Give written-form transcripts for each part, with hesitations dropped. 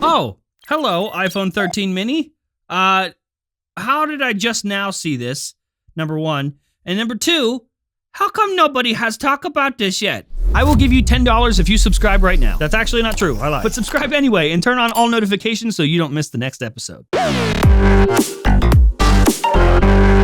Oh, hello, iPhone 13 mini. How did I just now see this? Number one. And number two, how come nobody has talked about this yet? I will give you $10 if you subscribe right now. That's actually not true, I lied. But subscribe anyway and turn on all notifications so you don't miss the next episode.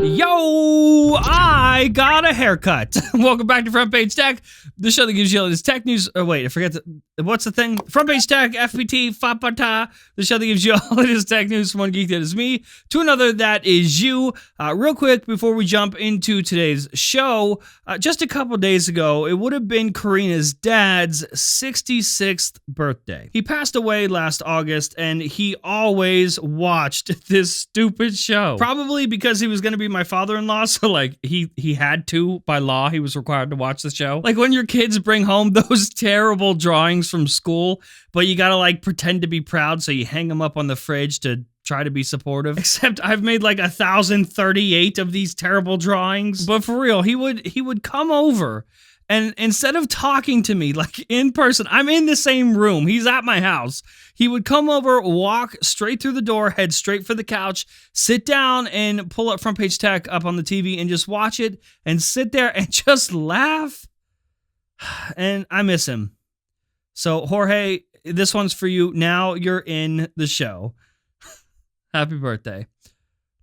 Yo, I got a haircut. Welcome back to Front Page Tech, the show that gives you all this tech news. Oh, wait, I forget what's the thing? Front Page Tech, FPT, Fapata, the show that gives you all this tech news from one geek that is me to another that is you. Real quick, before we jump into today's show, just a couple days ago, it would have been Karina's dad's 66th birthday. He passed away last August, and he always watched this stupid show. Probably because he was going to be my father-in-law, so like he had to, by law, he was required to watch the show. Like when your kids bring home those terrible drawings from school, but you gotta like pretend to be proud, so you hang them up on the fridge to try to be supportive. Except I've made like 1,038 of these terrible drawings. But for real, he would come over, and instead of talking to me like in person, I'm in the same room, he's at my house, he would come over, walk straight through the door, head straight for the couch, sit down and pull up Front Page Tech up on the TV and just watch it and sit there and just laugh. And I miss him. So Jorge, this one's for you. Now you're in the show. Happy birthday.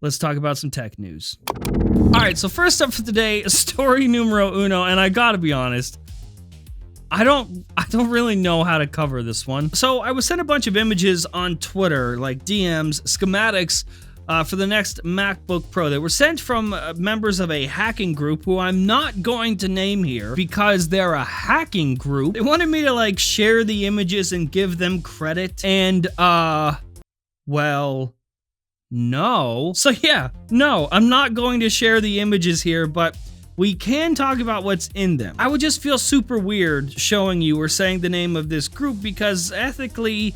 Let's talk about some tech news. All right, so first up for today, story numero uno, and I gotta be honest, I don't really know how to cover this one. So I was sent a bunch of images on Twitter, like DMs, schematics, for the next MacBook Pro. They were sent from members of a hacking group who I'm not going to name here because they're a hacking group. They wanted me to like share the images and give them credit, and well, no. So yeah, no, I'm not going to share the images here, but we can talk about what's in them. I would just feel super weird showing you or saying the name of this group because ethically,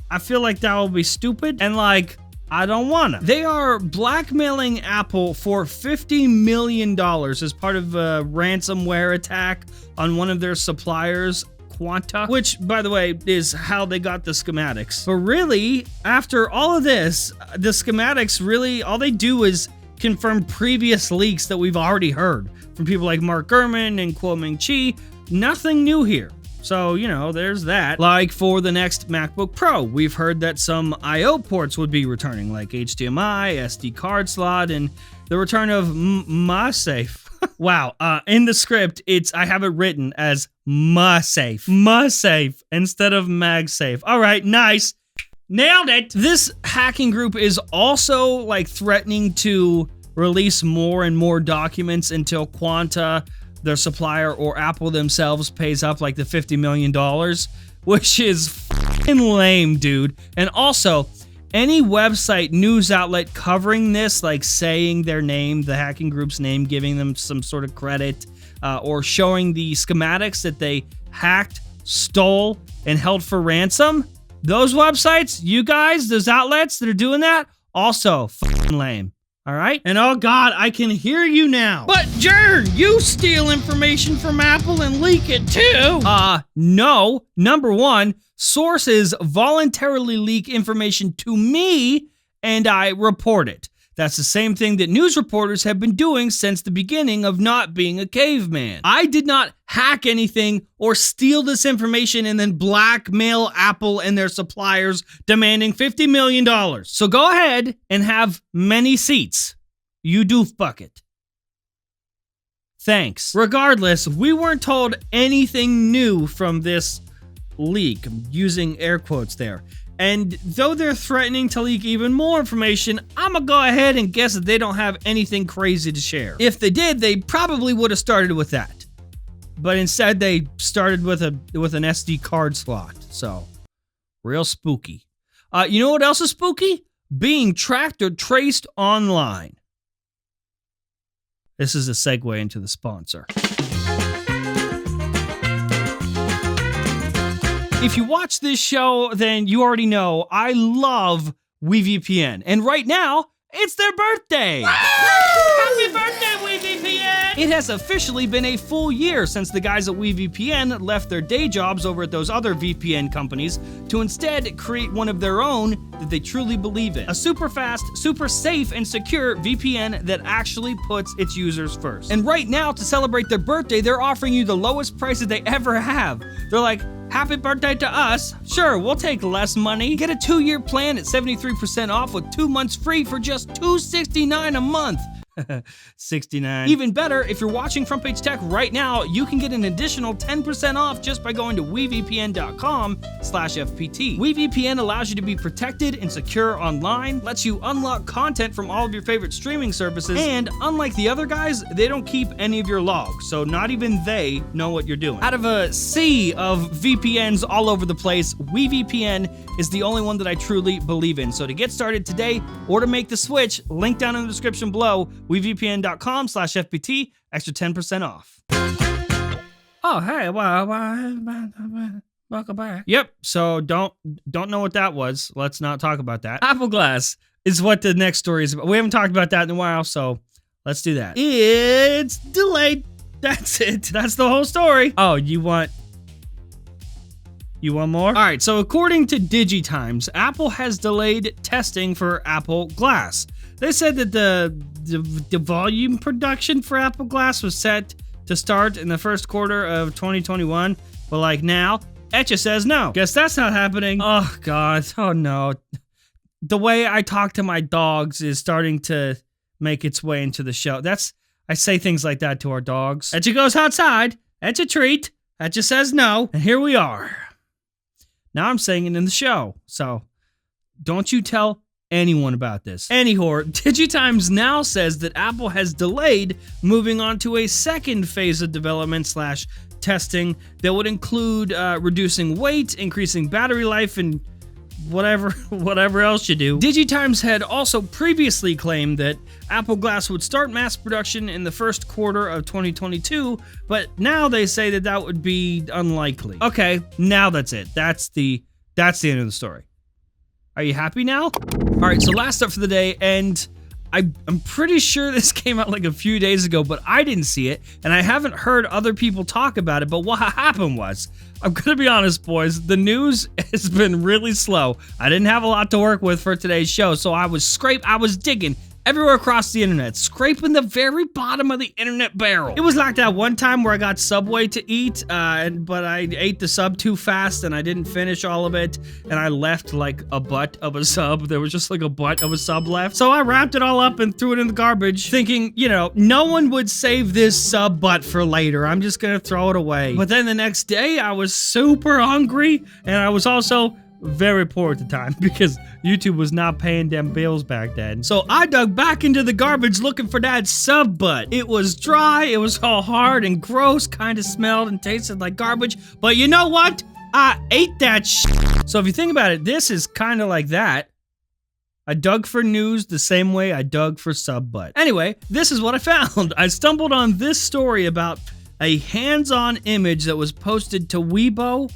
I feel like that will be stupid, and like, I don't wanna. They are blackmailing Apple for $50 million as part of a ransomware attack on one of their suppliers, Quanta, which, by the way, is how they got the schematics. But really, after all of this, the schematics really, all they do is confirm previous leaks that we've already heard from people like Mark Gurman and Kuo-Ming Chi. Nothing new here. So, you know, there's that. Like for the next MacBook Pro, we've heard that some I/O ports would be returning, like HDMI, SD card slot, and the return of MagSafe. Wow, in the script, I have it written as MagSafe instead of MagSafe. All right, nice. Nailed it. This hacking group is also like threatening to release more and more documents until Quanta, their supplier, or Apple themselves pays up like the $50 million, which is fucking lame, dude. And also, any website, news outlet covering this, like saying their name, the hacking group's name, giving them some sort of credit, or showing the schematics that they hacked, stole, and held for ransom, those websites, you guys, those outlets that are doing that, also fucking lame. All right? And oh God, I can hear you now. But Jern, you steal information from Apple and leak it too. No. Number one, sources voluntarily leak information to me and I report it. That's the same thing that news reporters have been doing since the beginning of not being a caveman. I did not hack anything or steal this information and then blackmail Apple and their suppliers demanding $50 million. So go ahead and have many seats, you doof bucket. Thanks. Regardless, we weren't told anything new from this leak. I'm using air quotes there. And though they're threatening to leak even more information, I'm gonna go ahead and guess that they don't have anything crazy to share. If they did, they probably would have started with that. But instead, they started with an SD card slot. So, real spooky. You know what else is spooky? Being tracked or traced online. This is a segue into the sponsor. If you watch this show, then you already know I love WeVPN. And right now, it's their birthday. Happy birthday, WeVPN! It has officially been a full year since the guys at WeVPN left their day jobs over at those other VPN companies to instead create one of their own that they truly believe in. A super fast, super safe, and secure VPN that actually puts its users first. And right now, to celebrate their birthday, they're offering you the lowest prices they ever have. They're like, happy birthday to us. Sure, we'll take less money. Get a 2-year plan at 73% off with 2 months free for just $269 a month. 69. Even better, if you're watching Front Page Tech right now, you can get an additional 10% off just by going to wevpn.com/FPT. WeVPN allows you to be protected and secure online, lets you unlock content from all of your favorite streaming services, and unlike the other guys, they don't keep any of your logs, so not even they know what you're doing. Out of a sea of VPNs all over the place, WeVPN is the only one that I truly believe in. So to get started today or to make the switch, link down in the description below, wevpn.com/FPT, extra 10% off. Oh, hey, welcome back. Yep, so don't know what that was. Let's not talk about that. Apple Glass is what the next story is about. We haven't talked about that in a while, so let's do that. It's delayed. That's it. That's the whole story. Oh, you want more? All right, so according to DigiTimes, Apple has delayed testing for Apple Glass. They said that the volume production for Apple Glass was set to start in the first quarter of 2021, but like now, Etcha says no. Guess that's not happening. Oh God, oh no. The way I talk to my dogs is starting to make its way into the show. I say things like that to our dogs. Etcha goes outside, Etcha treat, Etcha says no, and here we are. Now I'm saying it in the show, so don't you tell anyone about this. Anyhow, DigiTimes now says that Apple has delayed moving on to a second phase of development / testing that would include reducing weight, increasing battery life, and whatever else you do. DigiTimes had also previously claimed that Apple Glass would start mass production in the first quarter of 2022, but now they say that that would be unlikely. Okay, now that's it. That's the end of the story. Are you happy now? All right, so last up for the day, and I'm pretty sure this came out like a few days ago, but I didn't see it, and I haven't heard other people talk about it, but what happened was, I'm gonna be honest, boys, the news has been really slow. I didn't have a lot to work with for today's show, so I was digging everywhere across the internet, scraping the very bottom of the internet barrel. It was like that one time where I got Subway to eat, but I ate the sub too fast and I didn't finish all of it, and I left like a butt of a sub. There was just like a butt of a sub left. So I wrapped it all up and threw it in the garbage, thinking, you know, no one would save this sub butt for later. I'm just gonna throw it away. But then the next day, I was super hungry, and I was also very poor at the time because YouTube was not paying them bills back then. So I dug back into the garbage looking for that sub butt. It was dry, it was all hard and gross, kind of smelled and tasted like garbage, but you know what? I ate that shit. So if you think about it, this is kind of like that. I dug for news the same way I dug for sub butt. Anyway, this is what I found. I stumbled on this story about a hands-on image that was posted to Weibo,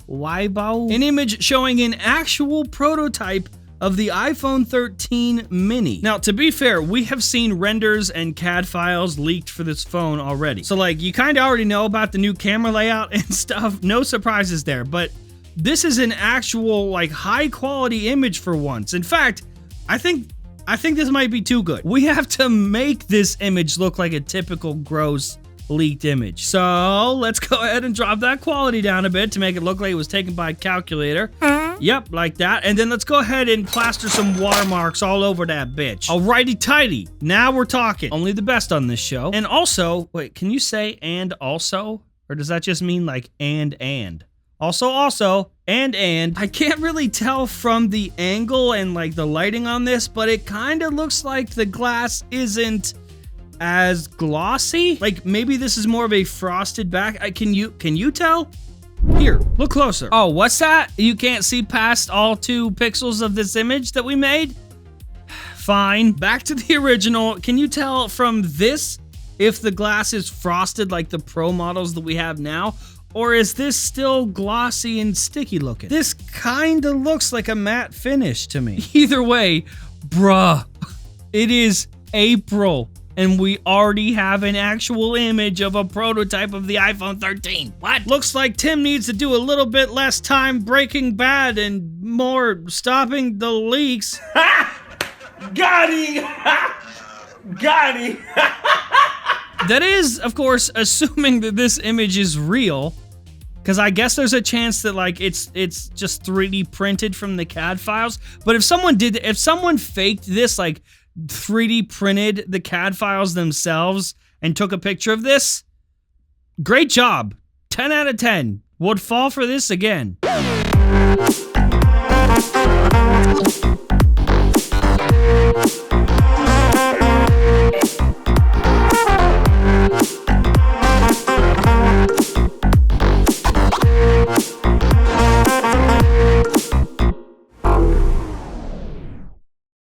an image showing an actual prototype of the iPhone 13 mini. Now, to be fair, we have seen renders and CAD files leaked for this phone already. So like, you kind of already know about the new camera layout and stuff. No surprises there, but this is an actual like high quality image for once. In fact, I think this might be too good. We have to make this image look like a typical gross leaked image. So let's go ahead and drop that quality down a bit to make it look like it was taken by a calculator. Yep, like that. And then let's go ahead and plaster some watermarks all over that bitch. Alrighty tighty. Now we're talking. Only the best on this show. And also, wait, can you say and also? Or does that just mean like and? Also, and. I can't really tell from the angle and like the lighting on this, but it kind of looks like the glass isn't as glossy. Like maybe this is more of a frosted back. Can you tell? Here, look closer. Oh, what's that? You can't see past all 2 pixels of this image that we made? Fine. Back to the original. Can you tell from this if the glass is frosted like the Pro models that we have now? Or is this still glossy and sticky looking? This kind of looks like a matte finish to me. Either way, bruh, it is April. and we already have an actual image of a prototype of the iPhone 13. What? Looks like Tim needs to do a little bit less time Breaking Bad and more stopping the leaks. Got him! Got him! That is, of course, assuming that this image is real. Because I guess there's a chance that like it's just 3D printed from the CAD files. But if someone faked this, like 3D printed the CAD files themselves and took a picture of this, great job. 10 out of 10. Would fall for this again.